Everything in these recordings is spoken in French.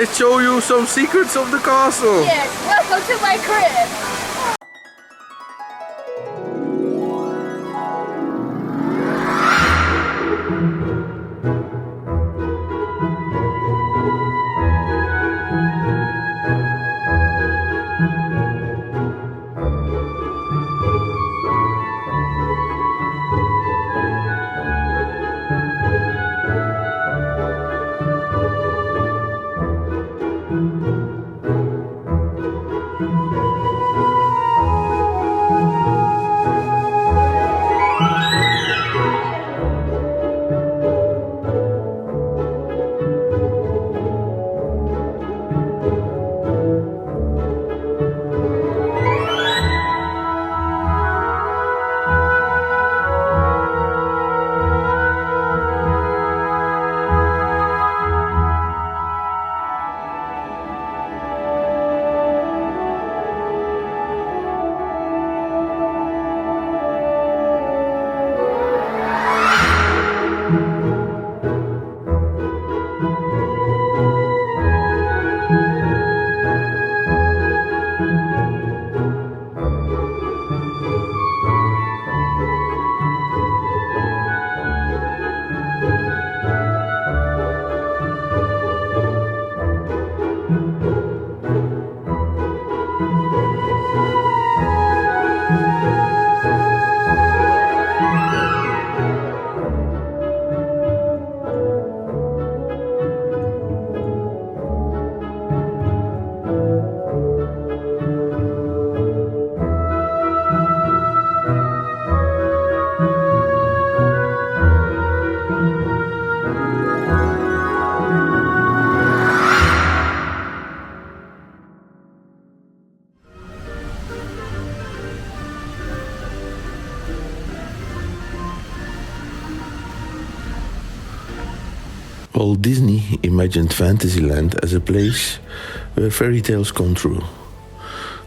let's show you some secrets of the castle. Yes, welcome to my crib. Walt Disney imagined Fantasyland as a place where fairy tales come true.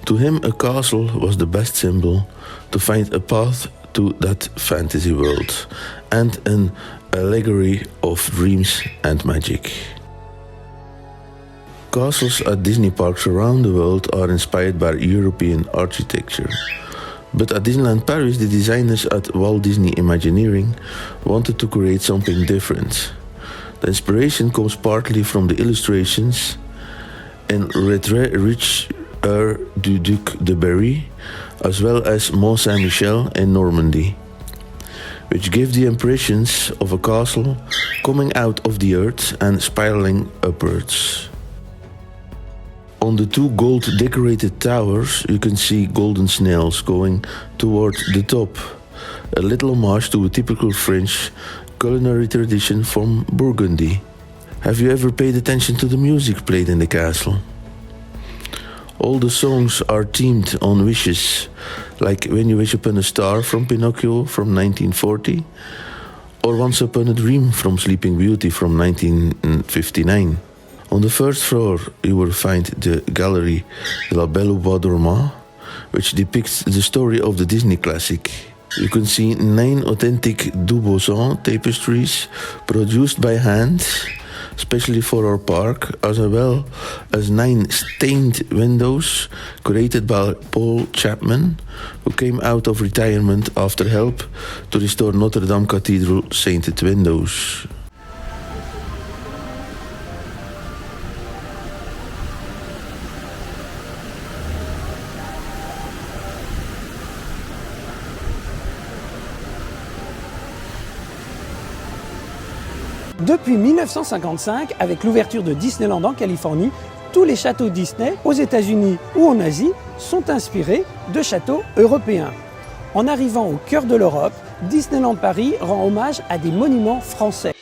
To him, a castle was the best symbol to find a path to that fantasy world and an allegory of dreams and magic. Castles at Disney parks around the world are inspired by European architecture. But at Disneyland Paris, the designers at Walt Disney Imagineering wanted to create something different. The inspiration comes partly from the illustrations in Retrait Riche du Duc de Berry, as well as Mont Saint-Michel in Normandy, which give the impressions of a castle coming out of the earth and spiraling upwards. On the two gold-decorated towers, you can see golden snails going toward the top, a little homage to a typical French culinary tradition from Burgundy. Have you ever paid attention to the music played in the castle? All the songs are themed on wishes, like When You Wish Upon a Star from Pinocchio from 1940, or Once Upon a Dream from Sleeping Beauty from 1959. On the first floor, you will find the gallery La Belle au Bois Dormant, which depicts the story of the Disney classic. You can see 9 authentic Dubuisson tapestries produced by hand, especially for our park, as well as 9 stained windows created by Paul Chapman, who came out of retirement after help to restore Notre Dame Cathedral sainted windows. Depuis 1955, avec l'ouverture de Disneyland en Californie, tous les châteaux Disney, aux États-Unis ou en Asie, sont inspirés de châteaux européens. En arrivant au cœur de l'Europe, Disneyland Paris rend hommage à des monuments français.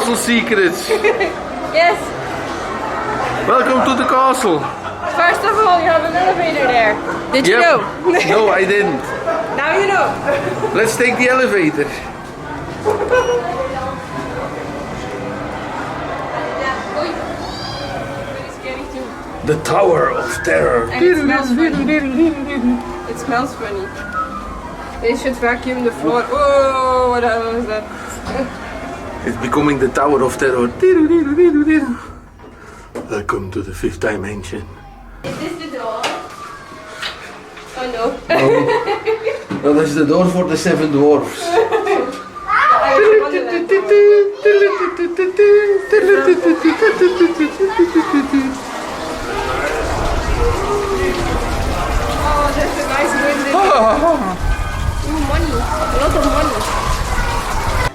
castle secrets. Yes. Welcome to the castle. First of all, you have an elevator there. Did you know? No, I didn't. Now you know. Let's take the elevator. Very scary too. The Tower of Terror. And it smells funny. It smells funny. They should vacuum the floor. Oh, what the hell is that? It's becoming the Tower of Terror. Welcome to the fifth dimension. Is this the door? Oh no. Well, that's the door for the seven dwarfs. I wonder oh, there's a nice wind in there. Ooh, money. A lot of money.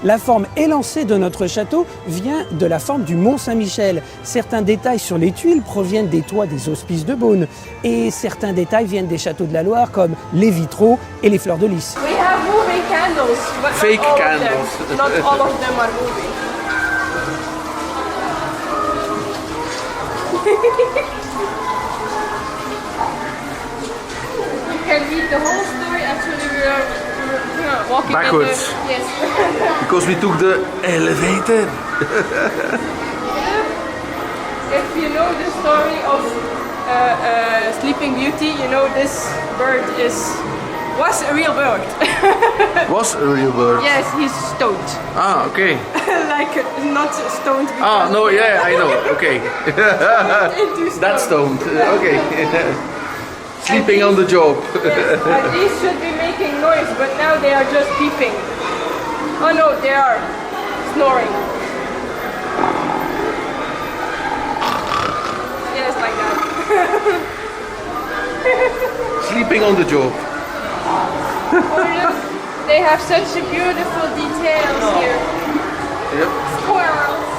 La forme élancée de notre château vient de la forme du Mont Saint-Michel. Certains détails sur les tuiles proviennent des toits des hospices de Beaune. Et certains détails viennent des châteaux de la Loire, comme les vitraux et les fleurs de lys. We have moving candles, but Fake not all candles. of them. Not all of them are moving. You can read the whole story. Actually, we are walking Backwards. In the, yes. Because we took the elevator. If you know the story of Sleeping Beauty, you know this bird was a real bird. Was a real bird. Yes, he's stoned. Ah, okay. Like not stoned. Ah, no, yeah, I know. Okay. Into stone. That's stoned. Okay. Sleeping on the job. Yes, and these should be making noise, but now they are just peeping. Oh no, they are snoring. Yes, like that. Sleeping on the job. Oh, look, they have such a beautiful details here. Yep. Squirrels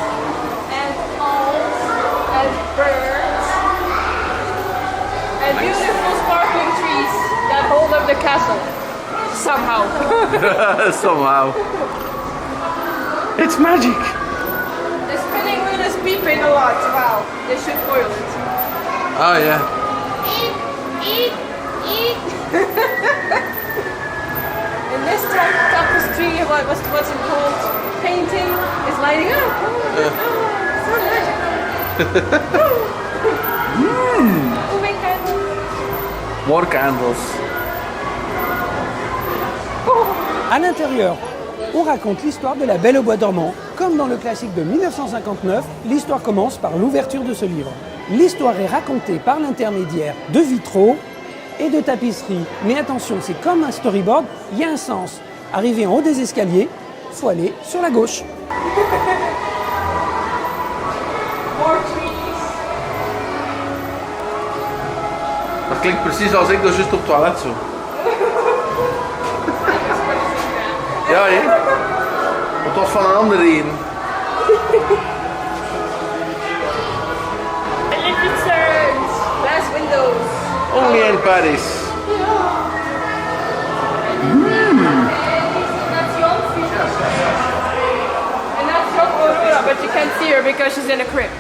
and owls and birds and beautiful sparkling trees that hold up the castle somehow. Somehow. It's magic. The spinning wheel is beeping a lot. Wow, they should oil it. Ah, yeah. Eat, eat, eat. And this tapestry, what's it called? Painting is lighting up. Oh, so magical. Moving candles. More candles. À l'intérieur, on raconte l'histoire de la Belle au bois dormant. Comme dans le classique de 1959, l'histoire commence par l'ouverture de ce livre. L'histoire est racontée par l'intermédiaire de vitraux et de tapisseries. Mais attention, c'est comme un storyboard, il y a un sens. Arrivé en haut des escaliers, il faut aller sur la gauche. More trees. Dat klinkt precies als ik dus juist op het toilet zo. Ja, hè? Het was van een andere reden. Concerns. Glass windows. Only in Paris. That's young Fiona. And that's young Aurora, but you can't see her because she's in a crib.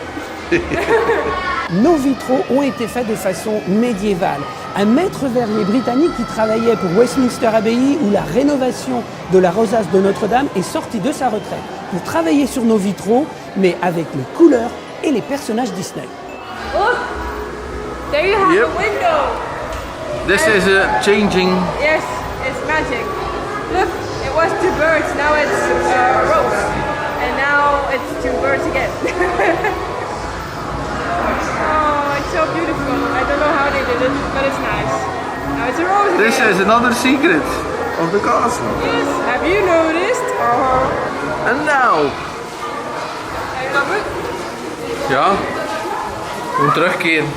Nos vitraux ont été faits de façon médiévale. Un maître verrier britannique qui travaillait pour Westminster Abbey ou la rénovation de la rosace de Notre-Dame est sorti de sa retraite pour travailler sur nos vitraux, mais avec les couleurs et les personnages Disney. Look, there you have Yep. a window. This is a changing. Yes, it's magic. Look, it was two birds, now it's a rose. And now it's two birds again. Oh, it's so beautiful. I don't know how they did it, but it's nice. Now it's a rose again. This is another secret of the castle. Yes, have you noticed? And now. I love it. Ja. Moet terugkeren.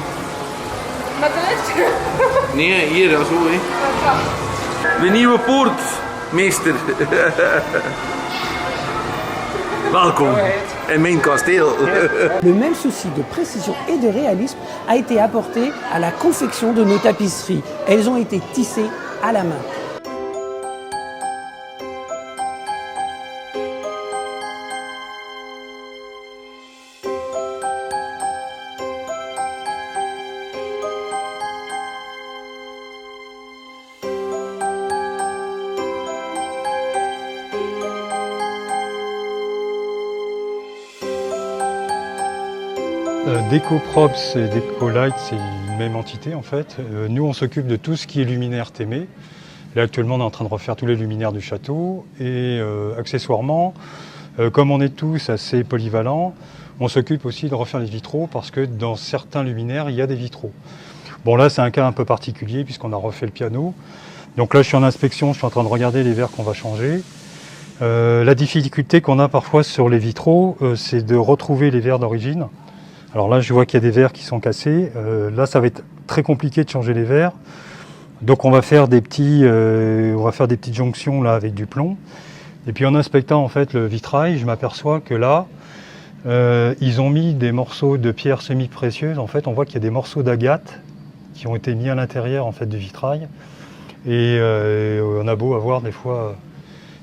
Met de lift. Nee, hier, zo hè. De nieuwe poort, meester. Welkom in mijn kasteel. Le même souci de précision et de réalisme a été apporté à la confection de nos tapisseries. Elles ont été tissées à la main. DecoProps et DecoLight, c'est une même entité en fait. Nous, on s'occupe de tout ce qui est luminaire Témé. Là, actuellement, on est en train de refaire tous les luminaires du château. Et accessoirement, comme on est tous assez polyvalents, on s'occupe aussi de refaire les vitraux parce que dans certains luminaires, il y a des vitraux. Bon, là, c'est un cas un peu particulier puisqu'on a refait le piano. Donc là, je suis en inspection, je suis en train de regarder les verres qu'on va changer. La difficulté qu'on a parfois sur les vitraux, c'est de retrouver les verres d'origine. Alors là, je vois qu'il y a des verres qui sont cassés. Là, ça va être très compliqué de changer les verres. Donc on va faire des petites jonctions là avec du plomb. Et puis en inspectant en fait le vitrail, je m'aperçois que là, ils ont mis des morceaux de pierres semi-précieuses. En fait, on voit qu'il y a des morceaux d'agate qui ont été mis à l'intérieur en fait du vitrail. Et on a beau avoir des fois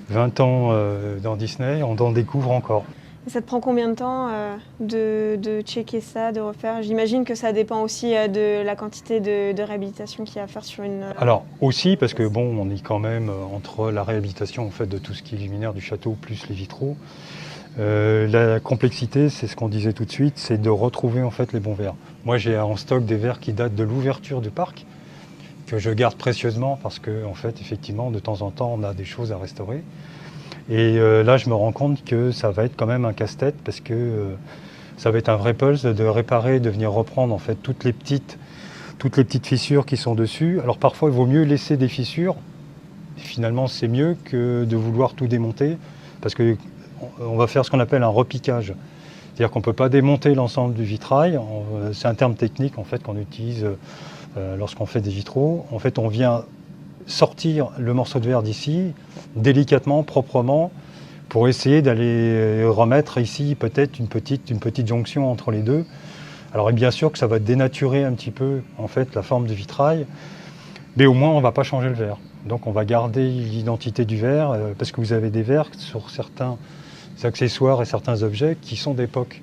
20 ans dans Disney, on en découvre encore. Et ça te prend combien de temps de checker ça, de refaire? J'imagine que ça dépend aussi de la quantité de réhabilitation qu'il y a à faire sur une... Alors aussi parce que bon, on est quand même entre la réhabilitation en fait de tout ce qui est luminaire du château plus les vitraux. La complexité, c'est ce qu'on disait tout de suite, c'est de retrouver en fait les bons verres. Moi, j'ai en stock des verres qui datent de l'ouverture du parc que je garde précieusement parce que en fait, effectivement, de temps en temps, on a des choses à restaurer. Et là, je me rends compte que ça va être quand même un casse-tête parce que ça va être un vrai pulse de réparer, de venir reprendre en fait toutes les petites fissures qui sont dessus. Alors parfois, il vaut mieux laisser des fissures. Et finalement, c'est mieux que de vouloir tout démonter parce que on va faire ce qu'on appelle un repiquage. C'est-à-dire qu'on ne peut pas démonter l'ensemble du vitrail. C'est un terme technique en fait qu'on utilise lorsqu'on fait des vitraux. En fait, on vient sortir le morceau de verre d'ici, délicatement, proprement, pour essayer d'aller remettre ici peut-être une petite jonction entre les deux. Alors bien sûr que ça va dénaturer un petit peu en fait la forme du vitrail, mais au moins on ne va pas changer le verre. Donc on va garder l'identité du verre, parce que vous avez des verres sur certains accessoires et certains objets qui sont d'époque.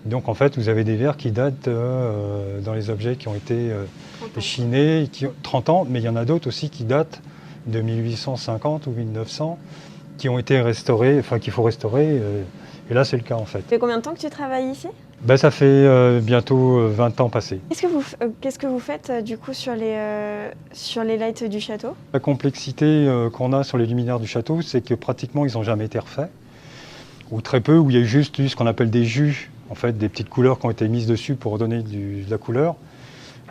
Donc en fait vous avez des verres qui datent dans les objets qui ont été chinés, 30 ans, mais il y en a d'autres aussi qui datent de 1850 ou 1900, qui ont été restaurés, enfin qu'il faut restaurer, et là c'est le cas en fait. Ça fait combien de temps que tu travailles ici? Ben, ça fait bientôt 20 ans passés. Qu'est-ce que vous faites du coup sur les lights du château? La complexité qu'on a sur les luminaires du château, c'est que pratiquement ils n'ont jamais été refaits, ou très peu, où il y a eu juste eu ce qu'on appelle des jus, en fait des petites couleurs qui ont été mises dessus pour redonner de la couleur.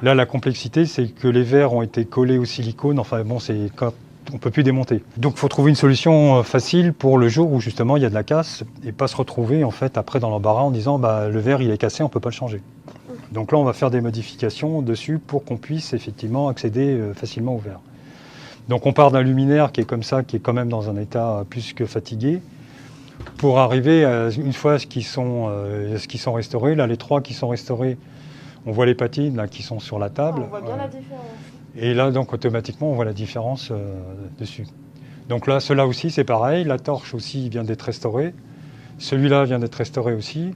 Là, la complexité, c'est que les verres ont été collés au silicone. Enfin, bon, on ne peut plus démonter. Donc, il faut trouver une solution facile pour le jour où, justement, il y a de la casse et pas se retrouver, en fait, après dans l'embarras en disant bah, le verre, il est cassé, on ne peut pas le changer. Donc là, on va faire des modifications dessus pour qu'on puisse, effectivement, accéder facilement au verre. Donc, on part d'un luminaire qui est comme ça, qui est quand même dans un état plus que fatigué, pour arriver, une fois ce qui sont restaurés, là, les 3 qui sont restaurés, on voit les patines là, qui sont sur la table. On voit bien la différence. Et là, donc, automatiquement, on voit la différence dessus. Donc là, cela aussi, c'est pareil. La torche aussi vient d'être restaurée. Celui-là vient d'être restauré aussi.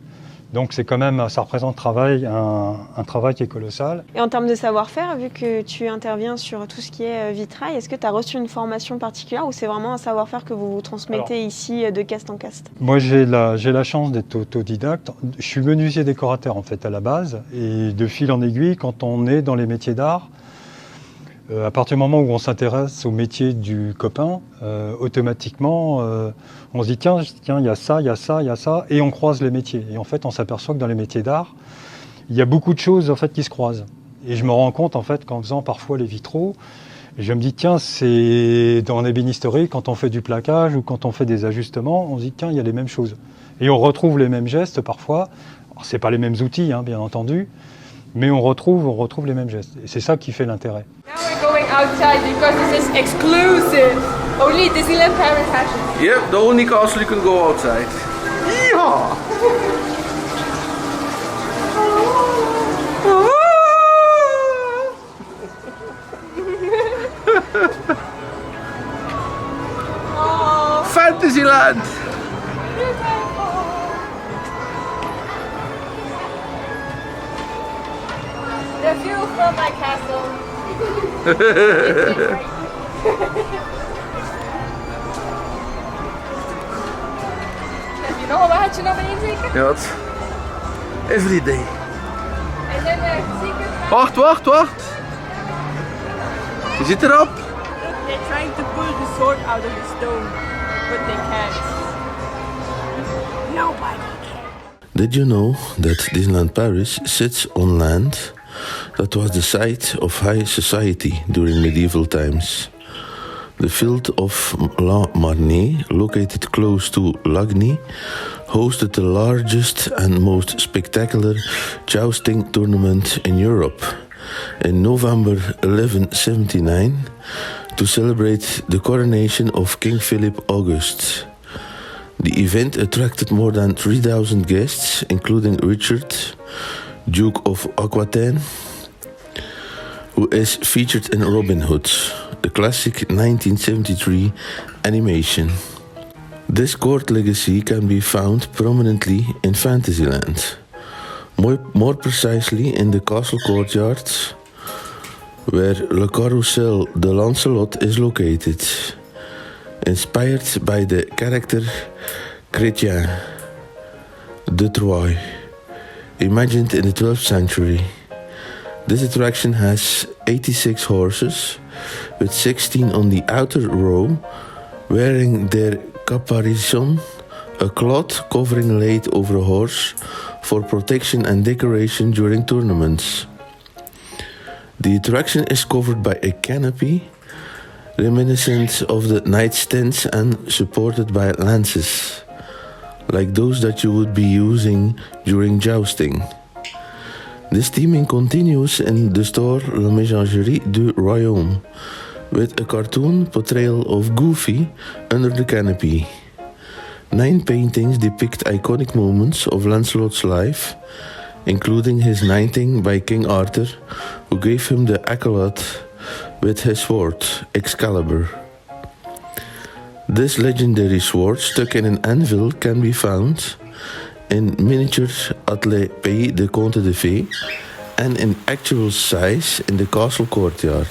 Donc c'est quand même, ça représente un travail qui est colossal. Et en termes de savoir-faire, vu que tu interviens sur tout ce qui est vitrail, est-ce que tu as reçu une formation particulière ou c'est vraiment un savoir-faire que vous transmettez ici de cast en cast? Moi j'ai la chance d'être autodidacte. Je suis menuisier décorateur en fait à la base et de fil en aiguille, quand on est dans les métiers d'art, à partir du moment où on s'intéresse au métier du copain, automatiquement, on se dit tiens, il y a ça, il y a ça, il y a ça, et on croise les métiers. Et en fait, on s'aperçoit que dans les métiers d'art, il y a beaucoup de choses en fait qui se croisent. Et je me rends compte en fait qu'en faisant parfois les vitraux, je me dis tiens, c'est dans l'ébénisterie, quand on fait du plaquage ou quand on fait des ajustements, on se dit tiens, il y a les mêmes choses. Et on retrouve les mêmes gestes parfois. Alors, c'est pas les mêmes outils, hein, bien entendu. Mais on retrouve les mêmes gestes. Et c'est ça qui fait l'intérêt. Now we're going outside because this is exclusive. Only Disneyland Paris has it. Yep, the only castle you can go outside. Yeehaw! Fantasyland! The view from my castle. Heb je nog een waardje naar beneden zeker? Ja, every day. Wacht, wacht, wacht. Je zit erop. They're trying to pull the sword out of the stone, but they can't. Nobody can. Did you know that Disneyland Paris sits on land that was the site of high society during medieval times? The field of La Marnée, located close to Lagny, hosted the largest and most spectacular jousting tournament in Europe in November 1179 to celebrate the coronation of King Philip August. The event attracted more than 3,000 guests, including Richard, Duke of Aquitaine, who is featured in Robin Hood, the classic 1973 animation. This court legacy can be found prominently in Fantasyland, more precisely in the castle courtyard, where Le Carrousel de Lancelot is located, inspired by the character Chrétien de Troyes, imagined in the 12th century. This attraction has 86 horses, with 16 on the outer row, wearing their caparison, a cloth covering laid over a horse for protection and decoration during tournaments. The attraction is covered by a canopy, reminiscent of the knight's tents and supported by lances, like those that you would be using during jousting. This theming continues in the store La Ménagerie du Royaume, with a cartoon portrayal of Goofy under the canopy. 9 paintings depict iconic moments of Lancelot's life, including his knighting by King Arthur, who gave him the accolade with his sword, Excalibur. This legendary sword, stuck in an anvil, can be found in miniature at Le Pays de Conte de Fées and in actual size in the castle courtyard.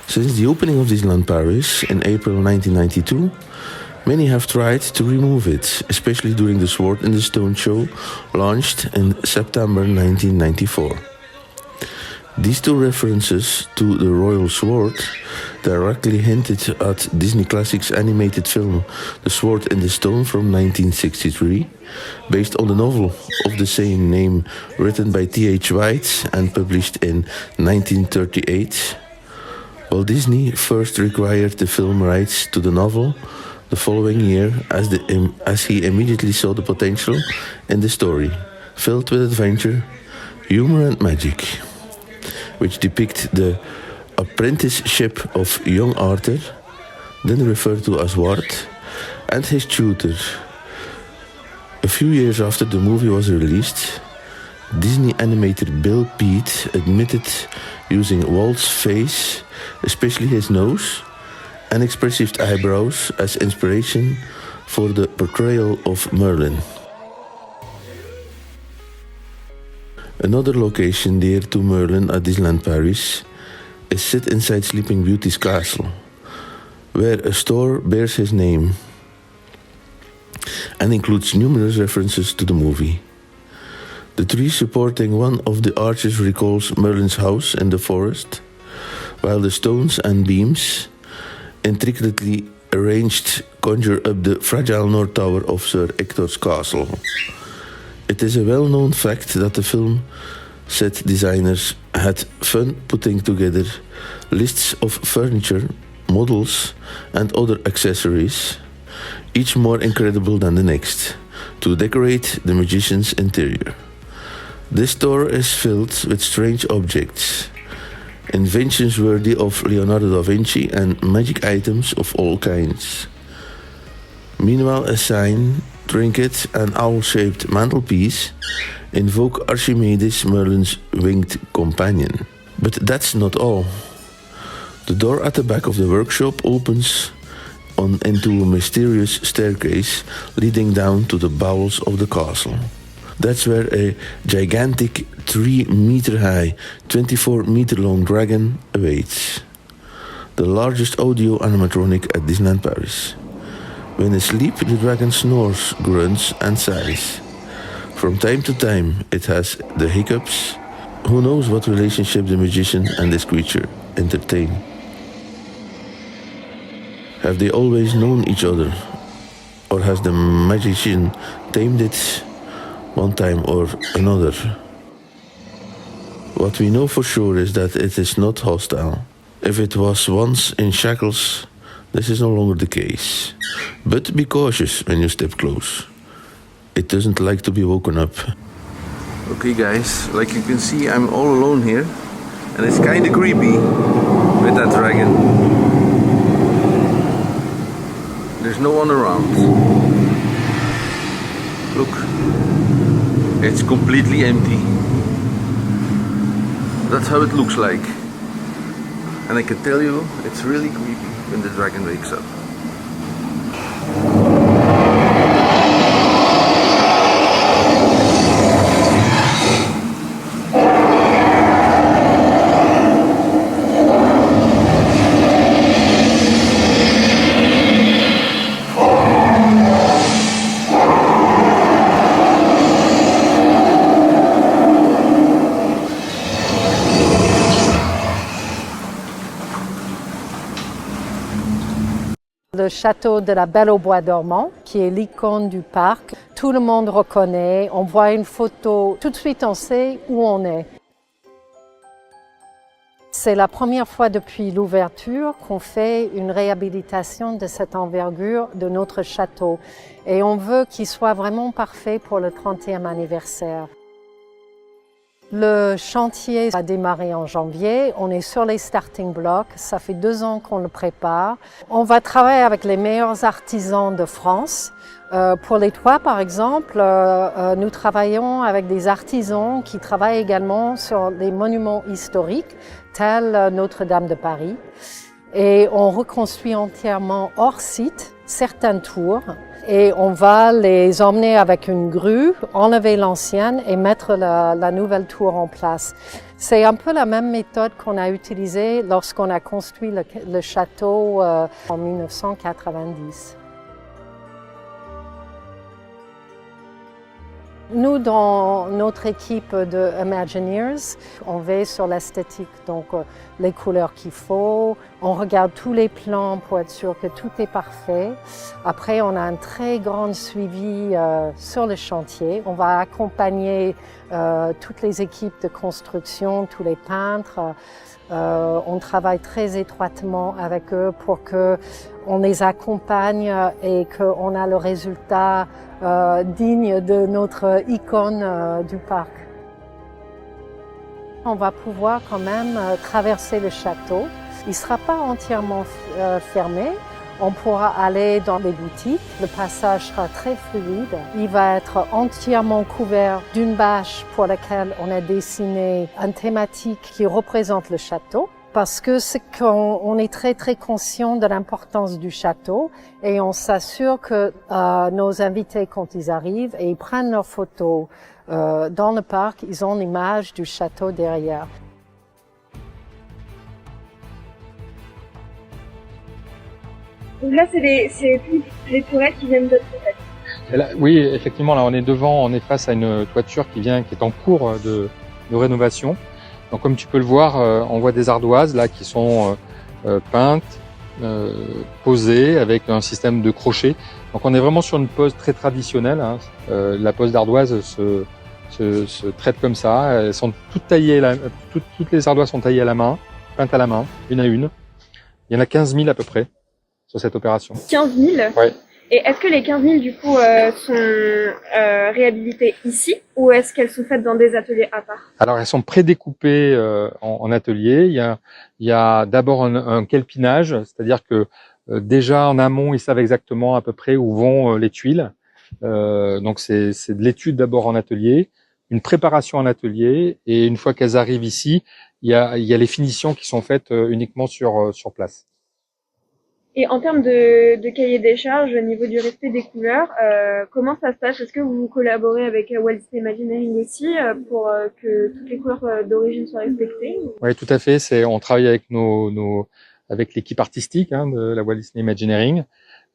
Since the opening of Disneyland Paris in April 1992, many have tried to remove it, especially during the Sword in the Stone show launched in September 1994. These two references to the royal sword directly hinted at Disney Classics animated film The Sword in the Stone from 1963, based on the novel of the same name written by T.H. White and published in 1938. Walt Disney first required the film rights to the novel the following year as he immediately saw the potential in the story, filled with adventure, humor and magic, which depict the apprenticeship of young Arthur, then referred to as Ward, and his tutor. A few years after the movie was released, Disney animator Bill Peet admitted using Walt's face, especially his nose and expressive eyebrows, as inspiration for the portrayal of Merlin. Another location dear to Merlin at Disneyland Paris is set inside Sleeping Beauty's castle, where a store bears his name and includes numerous references to the movie. The tree supporting one of the arches recalls Merlin's house in the forest, while the stones and beams, intricately arranged, conjure up the fragile North Tower of Sir Ector's castle. It is a well-known fact that the film set designers had fun putting together lists of furniture, models, and other accessories, each more incredible than the next, to decorate the magician's interior. This store is filled with strange objects, inventions worthy of Leonardo da Vinci, and magic items of all kinds. Meanwhile, a sign, trinket, and owl-shaped mantelpiece invoke Archimedes, Merlin's winged companion. But that's not all. The door at the back of the workshop opens into a mysterious staircase leading down to the bowels of the castle. That's where a gigantic 3-meter-high, 24-meter-long dragon awaits, the largest audio animatronic at Disneyland Paris. When asleep, the dragon snores, grunts, and sighs, From time to time, it has the hiccups. Who knows what relationship the magician and this creature entertain? Have they always known each other? Or has the magician tamed it one time or another? What we know for sure is that it is not hostile. If it was once in shackles, this is no longer the case. But be cautious when you step close. It doesn't like to be woken up. Okay guys, like you can see, I'm all alone here. And it's kinda creepy with that dragon. There's no one around. Look, it's completely empty. That's how it looks like. And I can tell you, it's really creepy when the dragon wakes up. Le château de la Belle au Bois dormant, qui est l'icône du parc. Tout le monde reconnaît, on voit une photo, tout de suite on sait où on est. C'est la première fois depuis l'ouverture qu'on fait une réhabilitation de cette envergure de notre château. Et on veut qu'il soit vraiment parfait pour le 30e anniversaire. Le chantier a démarré en janvier, on est sur les starting blocks, ça fait 2 ans qu'on le prépare. On va travailler avec les meilleurs artisans de France. Pour les toits par exemple, nous travaillons avec des artisans qui travaillent également sur des monuments historiques tels Notre-Dame de Paris. Et on reconstruit entièrement hors site certaines tours. Et on va les emmener avec une grue, enlever l'ancienne et mettre la nouvelle tour en place. C'est un peu la même méthode qu'on a utilisée lorsqu'on a construit le château en 1990. Nous, dans notre équipe de Imagineers, on veille sur l'esthétique, donc les couleurs qu'il faut. On regarde tous les plans pour être sûr que tout est parfait. Après, on a un très grand suivi sur le chantier. On va accompagner toutes les équipes de construction, tous les peintres. On travaille très étroitement avec eux pour qu'on les accompagne et qu'on a le résultat digne de notre icône du parc. On va pouvoir quand même traverser le château. Il ne sera pas entièrement fermé. On pourra aller dans les boutiques. Le passage sera très fluide. Il va être entièrement couvert d'une bâche pour laquelle on a dessiné une thématique qui représente le château. Parce que c'est qu'on est très conscient de l'importance du château et on s'assure que nos invités, quand ils arrivent et ils prennent leurs photos dans le parc, ils ont l'image du château derrière. Donc là, c'est toutes les toilettes qui viennent d'être faites. Là, oui, effectivement, là on est devant, on est face à une toiture qui est en cours de rénovation. Donc comme tu peux le voir, on voit des ardoises là qui sont peintes, posées avec un système de crochet. Donc on est vraiment sur une pose très traditionnelle. Hein. La pose d'ardoise se traite comme ça. Elles sont toutes taillées, toutes les ardoises sont taillées à la main, peintes à la main, une à une. Il y en a 15 000 à peu près sur cette opération. 15 000 ? Ouais. Et est-ce que les 15 000 du coup sont réhabilitées ici ou est-ce qu'elles sont faites dans des ateliers à part? Alors elles sont prédécoupées en atelier. Il y a d'abord un kelpinage, c'est-à-dire que déjà en amont ils savent exactement à peu près où vont les tuiles. Donc c'est de l'étude d'abord en atelier, une préparation en atelier et une fois qu'elles arrivent ici, il y a les finitions qui sont faites uniquement sur place. Et en termes de cahier des charges, au niveau du respect des couleurs, comment ça se passe? Est-ce que vous collaborez avec Walt Disney Imagineering aussi pour que toutes les couleurs d'origine soient respectées? Oui, tout à fait. On travaille avec avec l'équipe artistique de la Walt Disney Imagineering.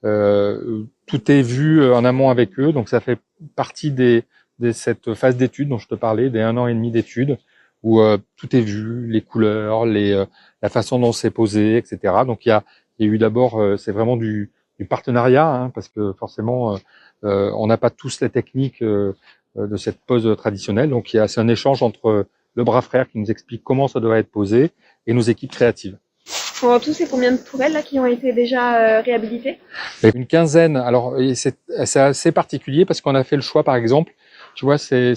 Tout est vu en amont avec eux, donc ça fait partie des cette phase d'étude dont je te parlais, des 1 an et demi d'études, où tout est vu, les couleurs, la façon dont c'est posé, etc. Donc il y a eu d'abord, c'est vraiment du partenariat, hein, parce que forcément, on n'a pas tous la technique de cette pose traditionnelle. Donc c'est un échange entre le bras frère qui nous explique comment ça doit être posé et nos équipes créatives. En tout, c'est combien de tourelles là qui ont été déjà réhabilitées? Une quinzaine. Alors c'est assez particulier parce qu'on a fait le choix, par exemple, tu vois ces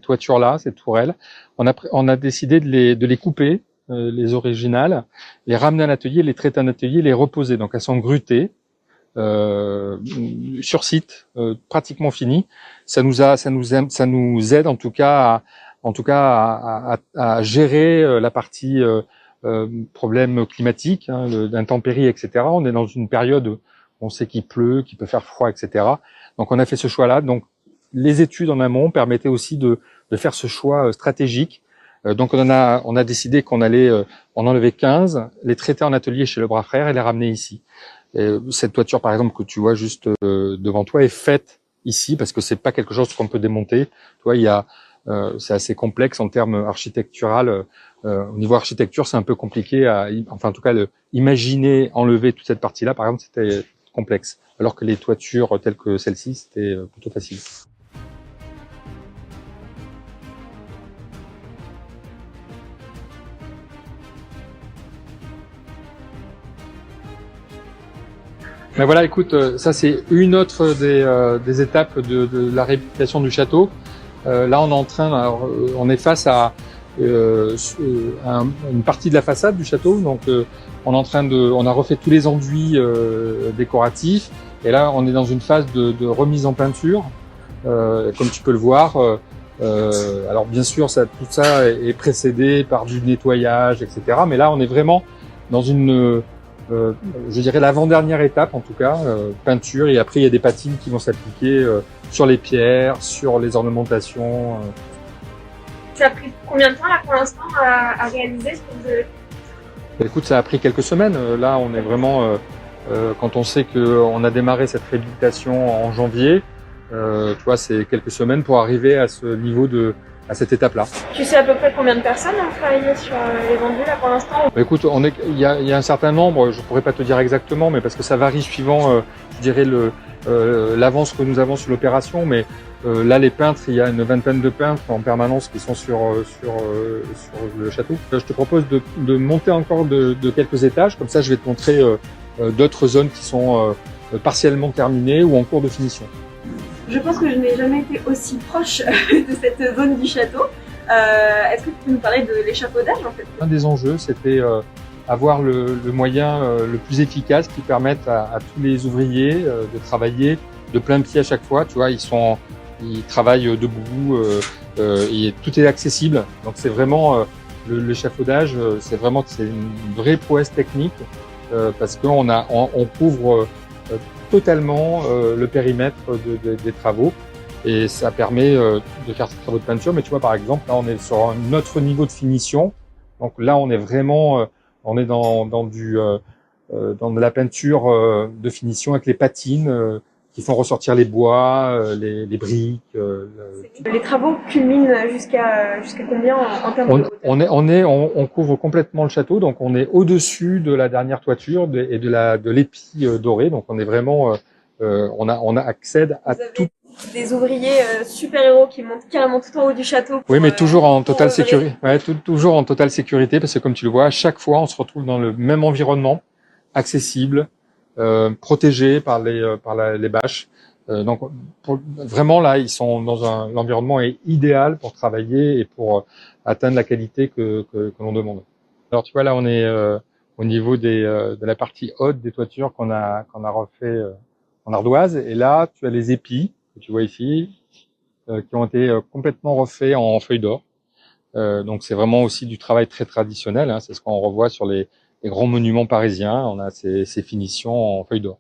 toitures-là, ces tourelles, on a décidé de les couper, les originales, les ramener à l'atelier, les traiter en atelier, les reposer. Donc elles sont grutées. Sur site, pratiquement fini. Ça nous aide en tout cas à gérer la partie problème climatique, hein, d'intempéries, etc. On est dans une période où on sait qu'il pleut, qu'il peut faire froid, etc. Donc on a fait ce choix-là. Donc les études en amont permettaient aussi de faire ce choix stratégique. Donc on a décidé qu'on allait en enlever 15, les traiter en atelier chez le bras frère et les ramener ici. Et cette toiture, par exemple, que tu vois juste devant toi, est faite ici parce que c'est pas quelque chose qu'on peut démonter. Tu vois, c'est assez complexe en termes architectural. Au niveau architecture, c'est un peu compliqué en tout cas, imaginer enlever toute cette partie-là, par exemple, c'était complexe. Alors que les toitures telles que celle-ci, c'était plutôt facile. Mais voilà, écoute, ça c'est une autre des étapes de la réhabilitation du château. Là, on est face à une partie de la façade du château. Donc, on a refait tous les enduits décoratifs. Et là, on est dans une phase de remise en peinture, comme tu peux le voir. Alors, bien sûr, tout ça est précédé par du nettoyage, etc. Mais là, on est vraiment dans je dirais l'avant-dernière étape en tout cas, peinture, et après il y a des patines qui vont s'appliquer sur les pierres, sur les ornementations. Ça a pris combien de temps là pour l'instant à réaliser ce que vous avez fait? Écoute, ça a pris quelques semaines. Là on est vraiment, quand on sait qu'on a démarré cette réhabilitation en janvier, tu vois, c'est quelques semaines pour arriver à ce niveau à cette étape-là. Tu sais à peu près combien de personnes ont travaillé sur les vendus là pour l'instant? Écoute, il y a un certain nombre, je pourrais pas te dire exactement, mais parce que ça varie suivant, je dirais l'avance que nous avons sur l'opération. Mais là, les peintres, il y a une vingtaine de peintres en permanence qui sont sur le château. Je te propose de monter encore de quelques étages, comme ça, je vais te montrer d'autres zones qui sont partiellement terminées ou en cours de finition. Je pense que je n'ai jamais été aussi proche de cette zone du château. Est-ce que tu peux nous parler de l'échafaudage en fait? Un des enjeux, c'était avoir le moyen le plus efficace qui permette à tous les ouvriers de travailler de plein pied à chaque fois. Tu vois, ils travaillent debout et tout est accessible. Donc c'est vraiment l'échafaudage, c'est une vraie prouesse technique parce qu'on couvre totalement le périmètre des travaux et ça permet de faire ces travaux de peinture. Mais tu vois, par exemple, là on est sur un autre niveau de finition. Donc là on est vraiment dans de la peinture de finition avec les patines qui font ressortir les bois, les briques. Les travaux culminent jusqu'à combien en termes de hauteur? On couvre complètement le château, donc on est au-dessus de la dernière toiture et de l'épi doré. Donc on est vraiment, on accède à tout. Des ouvriers super-héros qui montent carrément tout en haut du château. Oui, mais toujours en totale sécurité. Ouais, toujours en totale sécurité, parce que comme tu le vois, à chaque fois, on se retrouve dans le même environnement, accessible, protégé par les bâches. Donc vraiment là, ils sont dans l'environnement est idéal pour travailler et pour atteindre la qualité que l'on demande. Alors tu vois là, on est au niveau de la partie haute des toitures qu'on a refait en ardoise, et là tu as les épis que tu vois ici qui ont été complètement refaits en feuilles d'or. Donc c'est vraiment aussi du travail très traditionnel, hein, c'est ce qu'on revoit sur les grands monuments parisiens. On a ces finitions en feuilles d'or.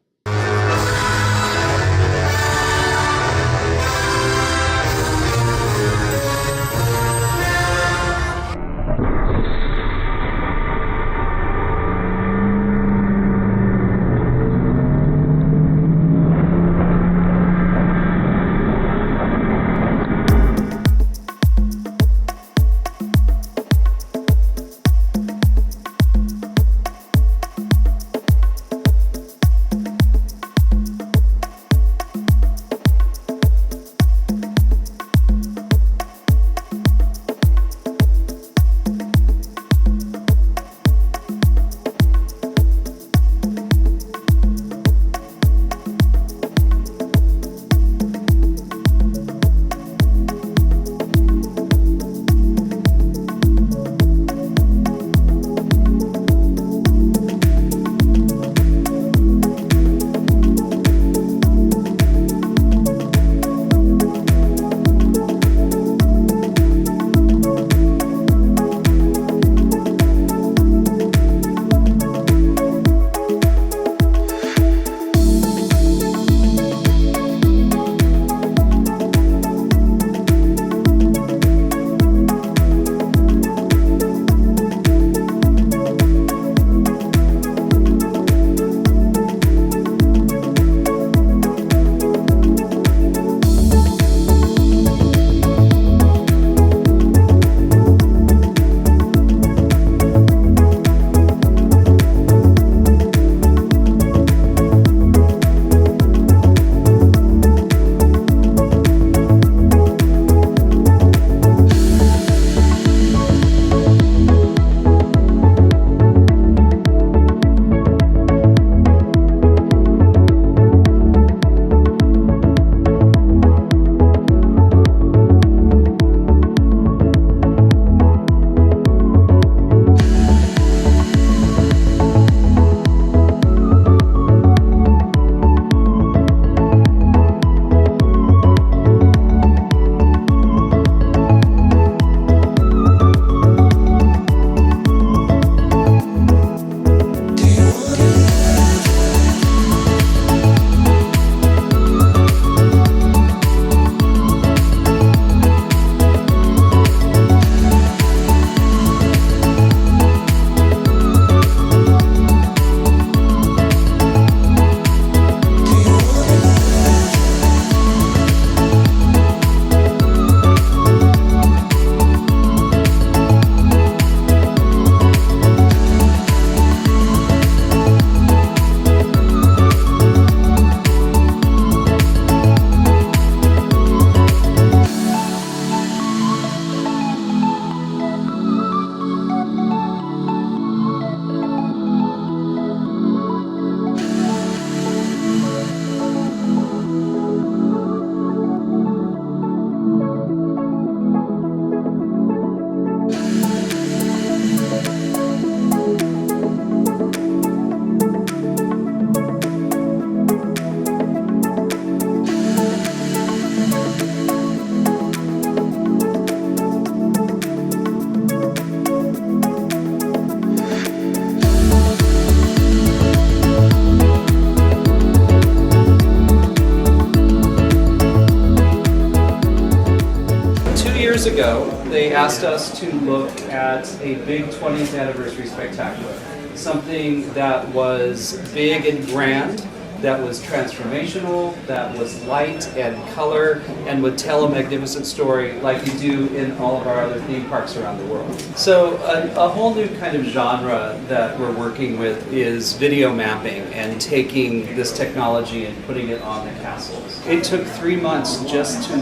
ago, they asked us to look at a big 20th anniversary spectacular. Something that was big and grand, that was transformational, that was light and color, and would tell a magnificent story like you do in all of our other theme parks around the world. So a whole new kind of genre that we're working with is video mapping and taking this technology and putting it on the castles. It took 3 months just to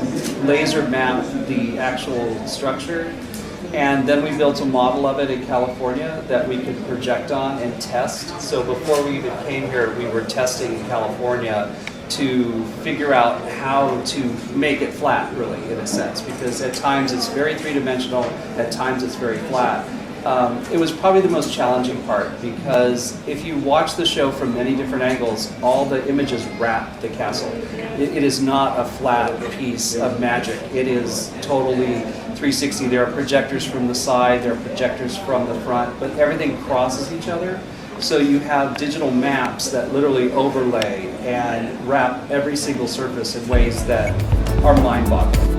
laser map the actual structure. And then we built a model of it in California that we could project on and test. So before we even came here, we were testing in California to figure out how to make it flat, really, in a sense, because at times it's very three-dimensional, at times it's very flat. It was probably the most challenging part, because if you watch the show from many different angles, all the images wrap the castle. It is not a flat piece of magic. It is totally 360. There are projectors from the side, there are projectors from the front, but everything crosses each other. So you have digital maps that literally overlay and wrap every single surface in ways that are mind-boggling.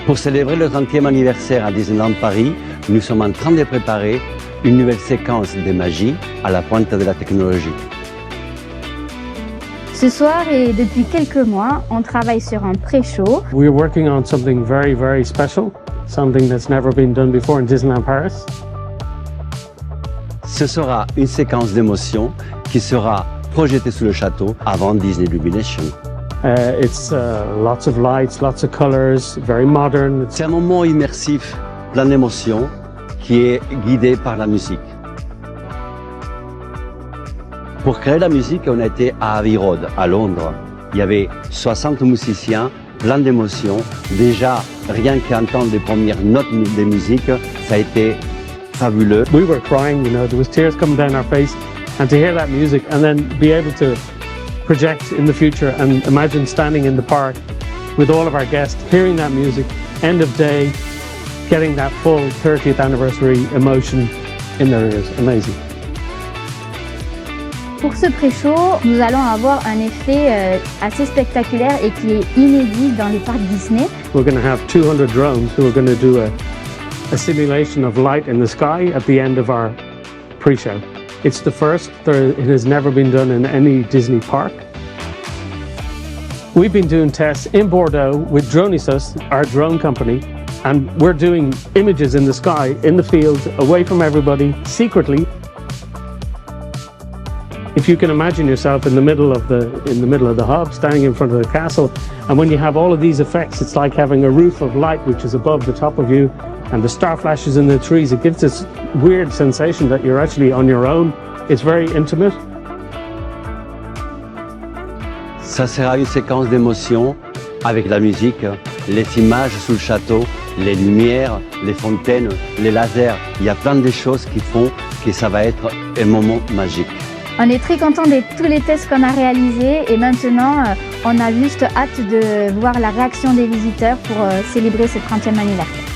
Pour célébrer le 30e anniversaire à Disneyland Paris, nous sommes en train de préparer une nouvelle séquence de magie à la pointe de la technologie. Ce soir et depuis quelques mois, on travaille sur un pré-show. We're working on something very, very special, something that's never been done before in Disneyland Paris. Ce sera une séquence d'émotion qui sera projetée sous le château avant Disney Illumination. It's lots of lights, lots of colors, very modern. C'est un moment immersif, plein d'émotions, qui est guidé par la musique. Pour créer la musique, on a été à Abbey Road, à Londres. Il y avait 60 musiciens, plein d'émotions. Déjà, rien qu'entendre les premières notes de musique, ça a été fabuleux. We were crying, you know, there was tears coming down our face, and to hear that music and then be able to project in the future and imagine standing in the park with all of our guests, hearing that music, end of day, getting that full 30th anniversary emotion in their ears. Amazing. Pour ce pré-show, nous allons avoir un effet assez spectaculaire et qui est inédit dans les parcs Disney. We're going to have 200 drones who are going to do a simulation of light in the sky at the end of our pre-show. It's the first. It has never been done in any Disney park. We've been doing tests in Bordeaux with Dronisus, our drone company, and we're doing images in the sky, in the fields, away from everybody, secretly. If you can imagine yourself in the middle of the hub, standing in front of the castle, and when you have all of these effects, it's like having a roof of light which is above the top of you, and the star flashes in the trees. It gives this weird sensation that you're actually on your own. It's very intimate. Ça sera une séquence d'émotion avec la musique, les images sous le château, les lumières, les fontaines, les lasers. Il y a plein de choses qui font que ça va être un moment magique. On est très content de tous les tests qu'on a réalisés et maintenant on a juste hâte de voir la réaction des visiteurs pour célébrer ce 30e anniversaire.